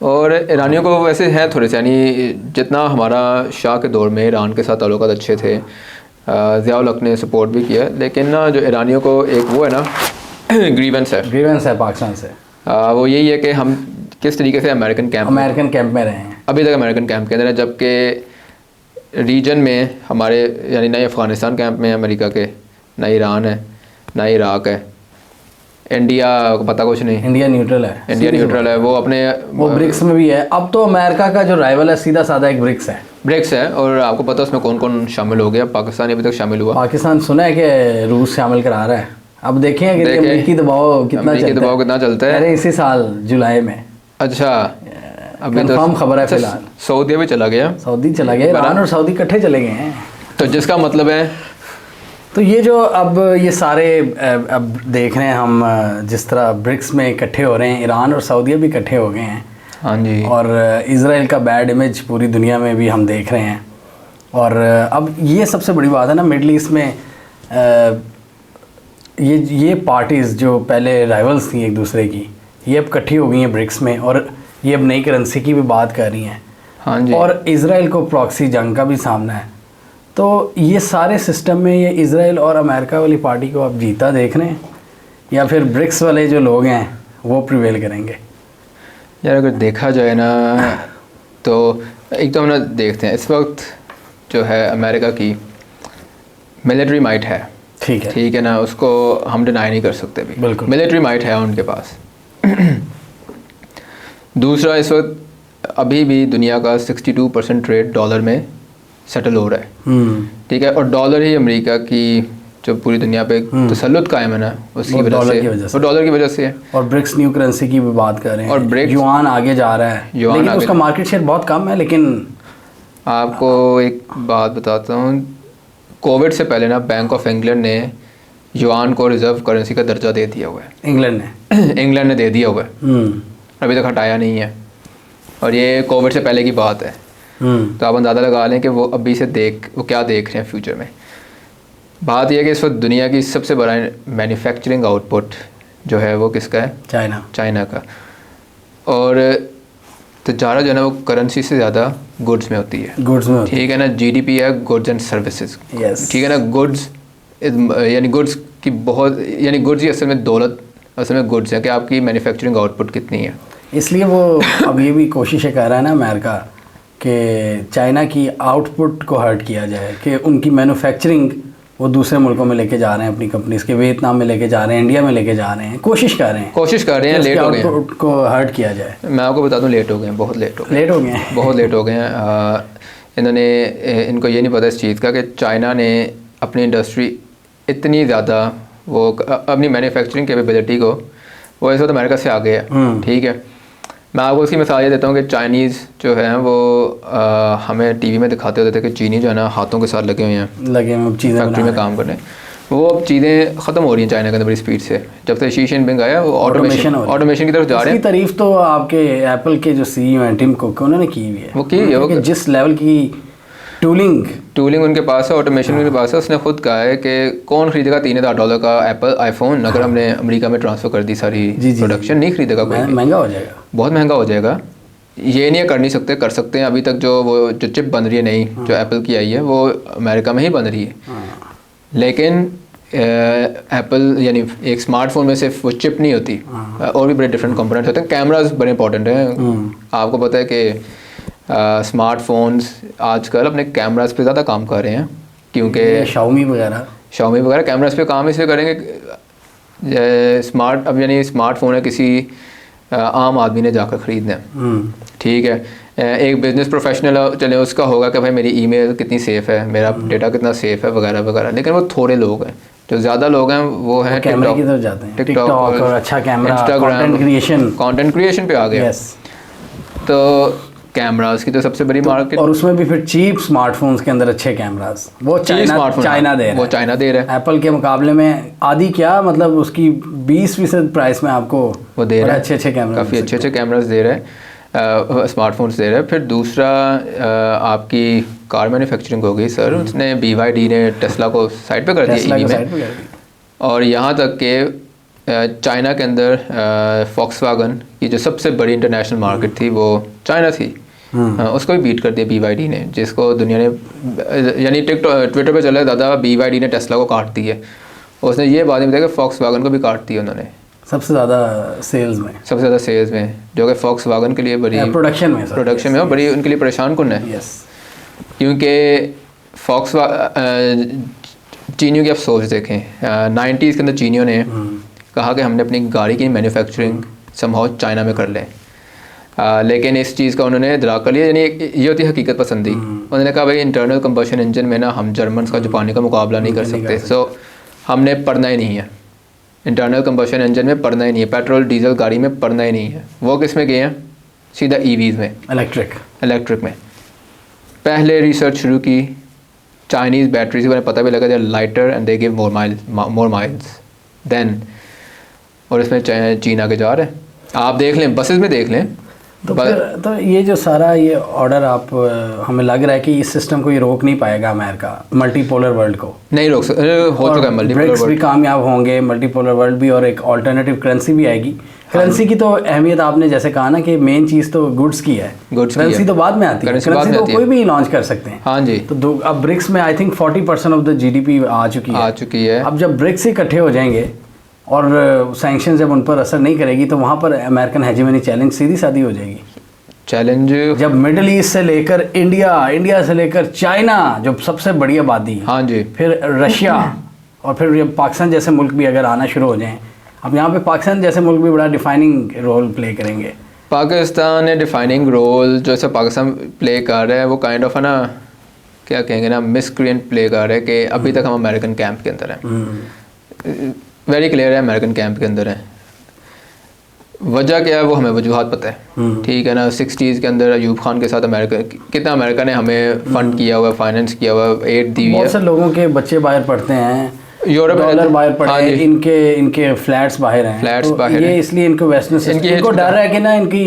और ईरानियों को वैसे हैं थोड़े से, यानी जितना हमारा शाह के दौर में ईरान के साथ ताल्लुकात अच्छे थे, ज़ियाउल हक ने सपोर्ट भी किया, लेकिन ना जो ईरानियों को एक वो है ना ग्रीवेंस है पाकिस्तान से, वो यही है कि हम किस तरीके से अमेरिकन कैंप में रहे हैं, अभी तक अमेरिकन कैंप के अंदर है, जबकि रीजन में हमारे यानी ना अफ़गानिस्तान कैंप में अमेरिका के, ना ईरान है, ना इराक है, इंडिया को पता कुछ नहीं, इंडिया न्यूट्रल है, वो ब्रिक्स में भी है। अब तो अमेरिका का जो राइवल है सीधा साधा एक ब्रिक्स है। और आपको पता है उसमें कौन कौन शामिल हो गया? पाकिस्तान अभी तक शामिल हुआ, पाकिस्तान सुना है कि रूस शामिल करा रहा है। अब देखें कि अमेरिकी दबाव कितना चलता है। अरे इसी साल जुलाई में, अच्छा अभी कंफर्म खबर है फिलहाल। सऊदी भी चला गया, ईरान और सऊदी इकट्ठे चले गए हैं। तो जिसका मतलब है, तो ये जो अब ये सारे अब देख रहे हैं हम, जिस तरह ब्रिक्स में इकट्ठे हो रहे हैं, ईरान और सऊदी भी इकट्ठे हो गए हैं। हाँ जी। और इज़राइल का बैड इमेज पूरी दुनिया में भी हम देख रहे हैं। और अब ये सबसे बड़ी बात है ना, मिडल ईस्ट में ये पार्टीज़ जो पहले राइवल्स थी एक दूसरे की, ये अब इकट्ठी हो गई हैं ब्रिक्स में, और ये अब नई करेंसी की भी बात कर रही हैं। हाँ जी। और इज़राइल को प्रॉक्सी जंग का भी सामना है। तो ये सारे सिस्टम में ये इज़राइल और अमेरिका वाली पार्टी को आप जीता देख रहे हैं, या फिर ब्रिक्स वाले जो लोग हैं वो प्रिवेल करेंगे? यार अगर देखा जाए ना, तो एक तो हम ना देखते हैं इस वक्त जो है अमेरिका की मिलिट्री माइट है, ठीक है ना, उसको हम डिनाई नहीं कर सकते भी, बिल्कुल मिलिट्री माइट है उनके पास। दूसरा, इस वक्त अभी भी दुनिया का 62% ट्रेड डॉलर में सेटल हो रहा है, ठीक है, और डॉलर ही अमेरिका की जो पूरी दुनिया पे तसल्लुत कायम है ना, उसकी वजह से, वो डॉलर की वजह से है। और ब्रिक्स न्यू करेंसी की भी बात कर रहे हैं, और ब्रिक्स युआन आगे जा रहा है, लेकिन उसका मार्केट शेयर बहुत कम है। लेकिन आपको एक बात बताता हूँ, कोविड से पहले ना बैंक ऑफ इंग्लैंड ने युआन को रिजर्व करेंसी का दर्जा दे दिया हुआ है। इंग्लैंड ने दे दिया हुआ है, अभी तक हटाया नहीं है, और ये कोविड से पहले की बात है। तो आप अंदाज़ा लगा लें कि वो अभी से वो क्या देख रहे हैं फ्यूचर में। बात यह है कि इस वक्त दुनिया की सबसे बड़ा मैन्युफैक्चरिंग आउटपुट जो है वो किसका है? चाइना का। और तजारत जो है ना वो करेंसी से ज़्यादा गुड्स में होती है, ठीक है ना। जीडीपी है गुड्स एंड सर्विसेज, ठीक है ना। गुड्स यानी गुड्स की बहुत, यानी गुड्स ही असल में दौलत, असल में गुड्स है कि आपकी मैन्युफैक्चरिंग आउटपुट कितनी है। इसलिए वो अब ये भी कोशिशें कर रहा है ना अमेरिका कि चाइना की आउटपुट को हर्ट किया जाए, कि उनकी मैन्युफैक्चरिंग वो दूसरे मुल्कों में लेके जा रहे हैं, अपनी कंपनीज के वियतनाम में लेके जा रहे हैं, इंडिया में लेके जा रहे हैं, कोशिश कर रहे हैं लेट हो गए आउटपुट को हर्ट किया जाए। मैं आपको बता दूं, लेट हो गए हैं, बहुत लेट हो गए हैं। इनको ये नहीं पता इस चीज़ का कि चाइना ने अपनी इंडस्ट्री इतनी ज़्यादा, वो अपनी मैन्युफैक्चरिंग कैपेबिलिटी को वो इस वक्त अमेरिका से आगे है, ठीक है। मैं आपको उसकी मिसाल ये देता हूँ कि चाइनीज़ जो है वो हमें टीवी में दिखाते होते थे कि चीनी जो है ना हाथों के साथ लगे हुए हैं फैक्ट्री में काम करने, वो अब चीज़ें ख़त्म हो रही हैं चाइना के अंदर बड़ी स्पीड से। जब से शी जिनपिंग आया वो ऑटोमेशन की तरफ जा रहे हैं। तारीफ तो आपके एप्पल के जो CEO हैं टिम कुक, उन्होंने की हुई है, वो की है, जिस लेवल की टूलिंग उनके पास है, ऑटोमेशन उनके पास है। उसने खुद कहा है कि कौन खरीदेगा $3000 का एप्पल आईफोन अगर हमने अमेरिका में ट्रांसफ़र कर दी सारी प्रोडक्शन? नहीं खरीदेगा कोई, महंगा हो जाएगा, बहुत महंगा हो जाएगा। ये नहीं कर नहीं सकते, कर सकते हैं। अभी तक जो चिप बन रही है नई, जो एप्पल की आई है, वो अमेरिका में ही बन रही है। लेकिन एप्पल यानी एक स्मार्टफोन में सिर्फ वो चिप नहीं होती, और भी बड़े डिफरेंट कंपोनेंट्स होते हैं। कैमराज बड़े इंपॉर्टेंट हैं। आपको पता है कि स्मार्टफोन्स आजकल अपने कैमरास पे ज़्यादा काम कर रहे हैं, क्योंकि शाओमी वगैरह कैमरास पे काम इसलिए करेंगे, अब यानी स्मार्टफोन है किसी आम आदमी ने जाकर ख़रीदना है, ठीक है। एक बिज़नेस प्रोफेशनल चले उसका होगा कि भाई मेरी ईमेल कितनी सेफ़ है, मेरा डेटा कितना सेफ़ है वगैरह वगैरह। लेकिन वो थोड़े लोग हैं, जो ज़्यादा लोग हैं वो हैं कैमरा की तरफ जाते हैं, टिकटॉक और अच्छा कैमरा, कंटेंट क्रिएशन पे आ गया। तो कैमरास की तो सबसे बड़ी मार्केट, और उसमें भी फिर चीप स्मार्टफोन्स के अंदर अच्छे कैमरास वो चाइना दे रहा है। एप्पल के मुकाबले में आधी क्या, मतलब उसकी 20% प्राइस में आपको वो दे रहा है, अच्छे कैमरा, काफ़ी अच्छे कैमरास दे रहे हैं, स्मार्टफोन्स दे रहे हैं। फिर दूसरा आपकी कार मैन्युफैक्चरिंग हो गई सर, उसने BYD ने टेस्ला को साइड पे कर दिया, EV में। और यहाँ तक कि चाइना के अंदर फॉक्सवैगन की जो सबसे बड़ी इंटरनेशनल मार्केट थी वो चाइना थी। उसको भी बीट कर दिया BYD ने, जिसको दुनिया ने यानी ट्विटर पे चला दादा BYD ने टेस्ला को काट दी है। उसने ये बात नहीं बताया कि फॉक्सवैगन को भी काट दिया उन्होंने सबसे ज़्यादा सेल्स में, जो कि फॉक्सवैगन के लिए बड़ी प्रोडक्शन में बड़ी उनके लिए परेशान कौन है। क्योंकि चीनियों की आप सोच देखें, 90s के अंदर चीनियों ने कहा कि हमने अपनी गाड़ी की मैन्युफैक्चरिंग समहाउ चाइना में कर लें, लेकिन इस चीज़ का उन्होंने इदराक कर लिया, यानी ये होती है हकीकत पसंदी। उन्होंने कहा भाई इंटरनल कंबशन इंजन में ना हम जर्मन्स का जापानी का मुकाबला नहीं कर सकते, सो हमने पढ़ना ही नहीं है, इंटरनल कंबशन इंजन में पढ़ना ही नहीं है, पेट्रोल डीजल गाड़ी में पढ़ना ही नहीं है। वो किस में गए हैं, सीधा EVs में, इलेक्ट्रिक में। पहले रिसर्च शुरू की चाइनीज़ बैटरीज को, पता भी लगा they lighter and they give more miles then, और इसमें चीन आगे जा रहे हैं। आप देख लें, बसेस में देख लें। तो ये जो सारा ये ऑर्डर आप हमें लग रहा है कि इस सिस्टम को ये रोक नहीं पाएगा अमेरिका, मल्टीपोलर वर्ल्ड को नहीं रोक सकते, हो चुका है मल्टीपोलर वर्ल्ड भी कामयाब होंगे, मल्टीपोलर वर्ल्ड भी, और एक ऑल्टरनेटिव करेंसी भी आएगी। करेंसी की तो अहमियत आपने जैसे कहा ना कि मेन चीज़ तो गुड्स की है, करेंसी तो बाद में आती है, करेंसी तो कोई भी लॉन्च कर सकते हैं। हाँ जी। तो अब ब्रिक्स में I think 40% of the GDP आ चुकी है। अब जब ब्रिक्स इकट्ठे हो जाएंगे और सैंक्शन जब उन पर असर नहीं करेगी तो वहाँ पर अमेरिकन हेजेमनी चैलेंज सीधी सादी हो जाएगी। चैलेंज जब मिडिल ईस्ट से लेकर इंडिया से लेकर चाइना जो सबसे बड़ी आबादी, हाँ जी, फिर रशिया और फिर पाकिस्तान जैसे मुल्क भी अगर आना शुरू हो जाएं, अब यहाँ पे पाकिस्तान जैसे मुल्क भी बड़ा डिफाइनिंग रोल प्ले करेंगे। पाकिस्तान ने डिफाइनिंग रोल जो ऐसा पाकिस्तान प्ले कर रहा है वो काइंड ऑफ है ना, क्या कहेंगे ना, मिसक्रिएंट प्ले कर रहा है कि अभी तक हम अमेरिकन कैंप के अंदर हैं। वेरी क्लियर है अमेरिकन कैंप के अंदर है। वजह क्या है वो हमें वजूहात पता है, ठीक है ना। 60s के अंदर अयूब खान के साथ कितना अमेरिका ने हमें फंड किया हुआ, फाइनेंस किया हुआ, एड दी हुई है। बहुत से लोगों के बच्चे बाहर पढ़ते हैं, यूरोप डॉलर बाहर पड़े हैं, इनके फ्लैट्स बाहर हैं, तो ये इसलिए इनको वेस्टर्न सिस्टम इनको डर है कि ना इनकी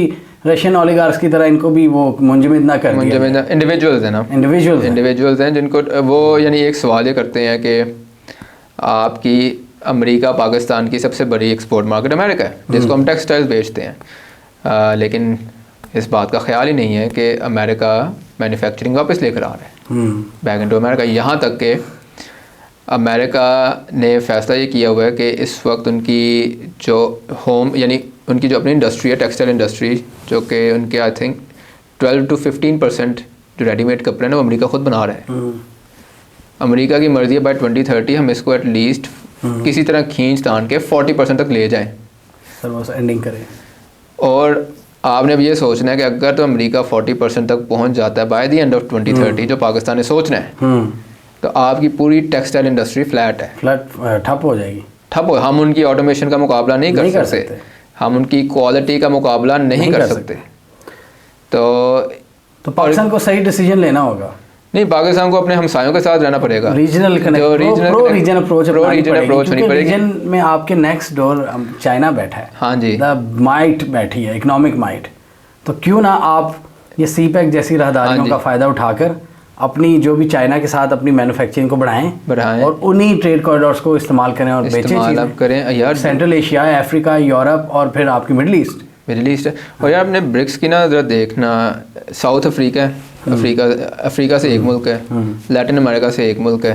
रशियन ओलिगार्स की तरह इनको भी वो मुंजमद ना कर दिया। इंडिविजुअल्स हैं ना, इंडिविजुअल्स हैं जिनको वो यानी एक सवाल ये करते हैं कि आपकी अमेरिका पाकिस्तान की सबसे बड़ी एक्सपोर्ट मार्केट अमेरिका है, जिसको हम टेक्सटाइल्स बेचते हैं, लेकिन इस बात का ख्याल ही नहीं है कि अमेरिका मैन्युफैक्चरिंग वापस लेकर आ रहा है बैक इनटू अमेरिका। यहाँ तक कि अमेरिका ने फैसला ये किया हुआ है कि इस वक्त उनकी जो होम यानी उनकी जो अपनी इंडस्ट्री है, टेक्सटाइल इंडस्ट्री, जो कि उनके आई थिंक 12 to 15% जो रेडीमेड कपड़े हैं वो अमेरिका खुद बना रहा है। अमेरिका की मर्जी है बाय 2030 हम इसको एटलीस्ट किसी तरह खींच तान के 40% तक ले जाएं, एंडिंग करें। और आपने अब ये सोचना है कि अगर तो अमेरिका 40% तक पहुंच जाता है बाय द एंड ऑफ 2030, जो पाकिस्तान ने सोचना है, तो आपकी पूरी टेक्सटाइल इंडस्ट्री फ्लैट ठप हो जाएगी। हम उनकी ऑटोमेशन का मुकाबला नहीं कर सकते, हम उनकी क्वालिटी का मुकाबला नहीं कर सकते। तो पाकिस्तान को सही डिसीजन लेना होगा। नहीं, पाकिस्तान को अपने हमसायों के साथ रहना पड़ेगा, रीजनल रीजन अप्रोच होनी पड़ेगी। रीजन में आपके नेक्स्ट डोर चाइना बैठा है, हाँ जी, द माइट बैठी है, इकोनॉमिक माइट। तो क्यों ना आप ये CPEC जैसी राहदारियों का फ़ायदा उठाकर अपनी जो भी चाइना के साथ अपनी मैन्युफैक्चरिंग को बढ़ाएं और उन्हीं ट्रेड कॉरिडोर्स को इस्तेमाल करें और बेचें यार। सेंट्रल एशिया, अफ्रीका, यूरोप और फिर आपकी मिडिल ईस्ट है। और यार अपने ब्रिक्स की ना ज़रा देखना, साउथ अफ्रीका से एक मुल्क है, लैटिन अमेरिका से एक मुल्क है,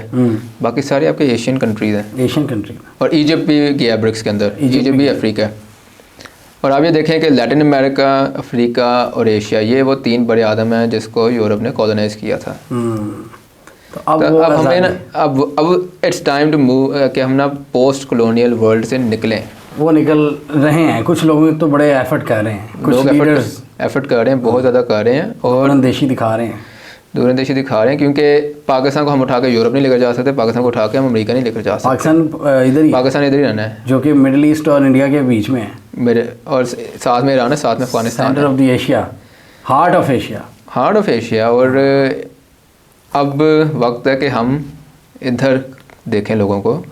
बाकी सारे आपके एशियन कंट्रीज़ हैं। और इजिप्ट भी गया ब्रिक्स के अंदर, इजिप्ट भी अफ्रीका है। और आप ये देखें कि लैटिन अमेरिका, अफ्रीका और एशिया, ये वो 3 बड़े आदम हैं जिसको यूरोप ने कॉलोनाइज किया था। तो अब हमें ना अब इट्स टाइम टू मूव कि हम ना पोस्ट कॉलोनियल वर्ल्ड से निकलें। वो निकल रहे हैं, कुछ लोग तो बड़े एफर्ट कर रहे हैं, कुछ लीडर्स एफर्ट कर रहे हैं, बहुत ज़्यादा कर रहे हैं और दूरंदेशी दिखा रहे हैं, क्योंकि पाकिस्तान को हम उठा के यूरोप नहीं लेकर जा सकते, पाकिस्तान को उठा के हम अमेरिका नहीं लेकर जा सकते। पाकिस्तान इधर ही रहना है, जो कि मिडिल ईस्ट और इंडिया के बीच में है, मेरे और साथ में ईरान है, साथ में Afghanistan, centre of the Asia, heart of Asia. और अब वक्त है कि हम इधर देखें लोगों को,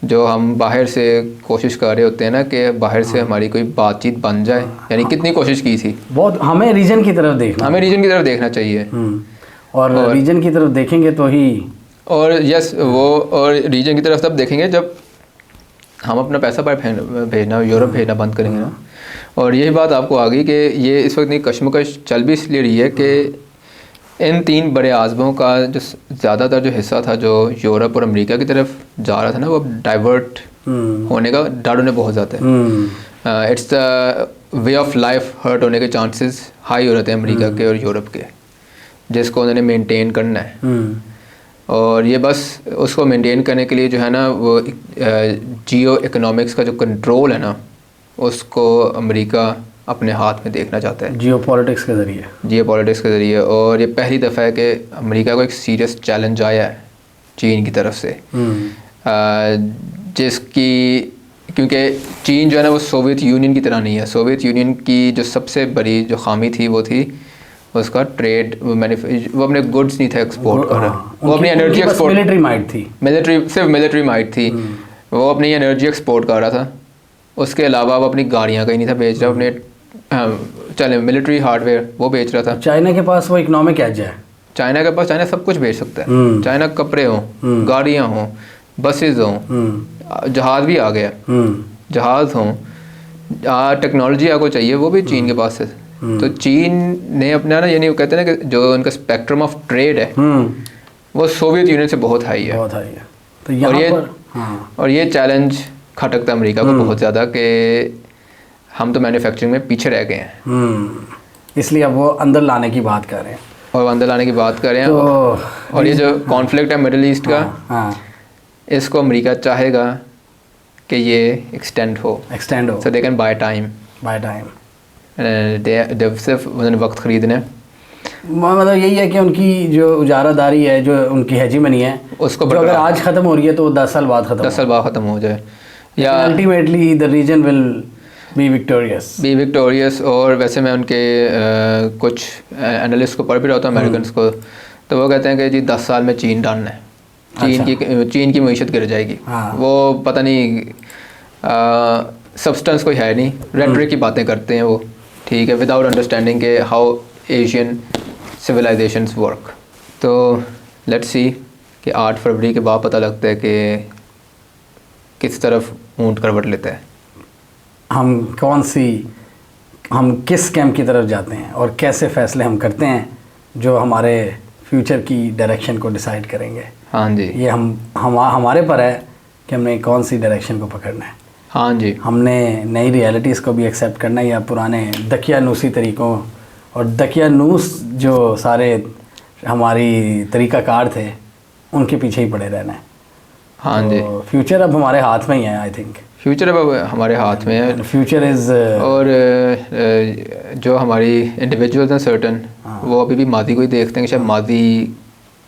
जो हम बाहर से कोशिश कर रहे होते हैं ना कि बाहर से हमारी कोई बातचीत बन जाए, यानी कितनी कोशिश की थी। बहुत हमें रीजन की तरफ देखना चाहिए और रीजन की तरफ देखेंगे तो ही, और यस वो, और रीजन की तरफ तब देखेंगे जब हम अपना पैसा बाहर भेजना, यूरोप भेजना बंद करेंगे ना। और यही बात आपको आ गई कि ये इस वक्त नहीं कशमकश चल भी इसलिए रही है कि इन 3 बड़े आज़मों का जो ज़्यादातर जो हिस्सा था जो यूरोप और अमेरिका की तरफ जा रहा था ना, वो अब डाइवर्ट होने का डर उन्हें बहुत ज़्यादा है। It's the way of life hurt होने के चांसेस हाई हो रहे थे अमेरिका के और यूरोप के, जिसको उन्होंने मेंटेन करना है। और ये बस उसको मेंटेन करने के लिए जो है ना वो जियो इकोनॉमिक्स का जो कंट्रोल है ना, उसको अमेरिका अपने हाथ में देखना चाहता है जियो पॉलिटिक्स के ज़रिए। और ये पहली दफ़ा है कि अमेरिका को एक सीरियस चैलेंज आया है चीन की तरफ से, जिसकी क्योंकि चीन जो है ना वो सोवियत यूनियन की तरह नहीं है। सोवियत यूनियन की जो सबसे बड़ी जो खामी थी वो थी उसका ट्रेड, वो अपने गुड्स नहीं थे एक्सपोर्ट कर रहा, वो अपनी एनर्जी एक्सपोर्ट, मिलिट्री माइट थी, सिर्फ मिलिट्री माइट थी, वो अपनी एनर्जी एक्सपोर्ट कर रहा था। उसके अलावा वो अपनी गाड़ियाँ कहीं नहीं था बेच रहा, अपने चले मिलिट्री हार्डवेयर वो बेच रहा था। चाइना के पास वो इकोनॉमिक एज है, चाइना के पास, चाइना सब कुछ बेच सकता है। चाइना कपड़े हों, गाड़ियाँ हों, बसेस हों, जहाज़ भी आ गया, जहाज़ हों, टेक्नोलॉजी आपको चाहिए वो भी चीन के पास है। तो चीन ने अपना ना, यानी वो कहते हैं ना कि जो उनका स्पेक्ट्रम ऑफ ट्रेड है वो सोवियत यूनियन से बहुत हाई है। तो यहाँ पर और ये चैलेंज खटकता है अमेरिका को बहुत ज़्यादा कि हम तो मैन्युफैक्चरिंग में पीछे रह गए हैं, इसलिए अब वो अंदर लाने की बात कर रहे हैं। और अंदर लाने की बात कर रहे हैं। तो और ये जो कॉन्फ्लिक्ट है मिडिल ईस्ट का, इसको अमेरिका चाहेगा कि ये एक्सटेंड हो सो दे कैन बाय टाइम। सिर्फ उन्होंने वक्त खरीदना है। मतलब यही है कि उनकी जो उजारादारी है, जो उनकी हेजीमनी है, उसको जो अगर आज ख़त्म हो रही है तो 10 साल बाद ख़त्म हो जाए, या ultimately the reason will be victorious. और वैसे मैं उनके कुछ एनालिस्ट को पढ़ भी रहा था, अमेरिकन को, तो वो कहते हैं कि जी 10 साल में चीन डन है, चीन की मीशत गिर जाएगी। वो पता नहीं सब्सटेंस कोई है नहीं, रेटरिक की बातें करते हैं वो, ठीक है, विदाउट अंडरस्टैंडिंग के हाउ एशियन सिविलाइजेशंस वर्क। तो लेट्स सी कि 8 फरवरी के बाद पता लगता है कि किस तरफ ऊंट करवट लेता है, हम किस कैंप की तरफ जाते हैं और कैसे फैसले हम करते हैं जो हमारे फ्यूचर की डायरेक्शन को डिसाइड करेंगे। हाँ जी, ये हमारे पर है कि हमने कौन सी डायरेक्शन को पकड़ना है। हाँ जी, हमने नई रियलिटीज़ को भी एक्सेप्ट करना है या पुराने दकियानूसी तरीक़ों और दकियानूस जो सारे हमारी तरीक़ाकार थे उनके पीछे ही पड़े रहना है। हाँ जी, फ्यूचर अब हमारे हाथ में ही है। आई थिंक फ्यूचर अब हमारे हाथ में है। फ्यूचर इज़ और जो हमारी इंडिविजुअल्स हैं सर्टन, वो अभी भी मादी को ही देखते हैं कि शायद मादी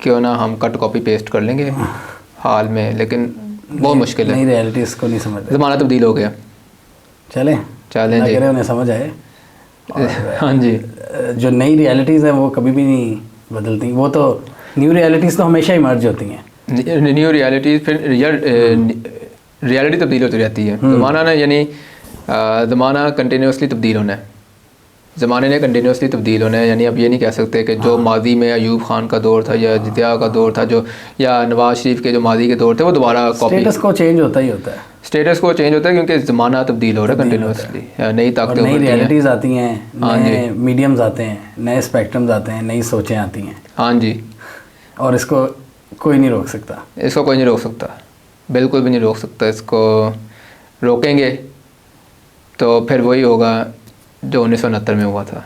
क्यों ना हम कट कॉपी पेस्ट कर लेंगे हाल में, लेकिन बहुत मुश्किल है, नई रियलिटीज़ को नहीं समझते। ज़माना तब्दील हो गया। चलें जी, उन्हें समझ आए। हाँ जी, जो नई रियलिटीज़ हैं वो कभी भी नहीं बदलती, वो तो न्यू रियलिटीज़ तो हमेशा इमर्ज होती हैं। न्यू रियलिटीज़ फिर रियलिटी तब्दील होती रहती है। ज़माना ना, यानी ज़माना कंटिन्यूसली तब्दील होना है, ज़माने ने कंटिन्यूसली तब्दील होना है। यानी अब ये नहीं कह सकते कि जो मादी में अयूब खान का दौर था या जितिया का दौर था, जो या नवाज शरीफ के जो मादी के दौर थे, वो दोबारा कॉपी। स्टेटस को चेंज होता ही होता है, स्टेटस को चेंज होता है क्योंकि ज़माना तब्दील हो रहा है कंटिन्यूसली, नई ताकतें, नई रियलिटीज़ आती हैं, नए मीडियम्स आते हैं, नए स्पेक्ट्रम्स आते हैं, नई सोचें आती हैं। हाँ जी, और इसको कोई नहीं रोक सकता, बिल्कुल भी नहीं रोक सकता। इसको रोकेंगे तो फिर वही होगा जो 1969 में हुआ था।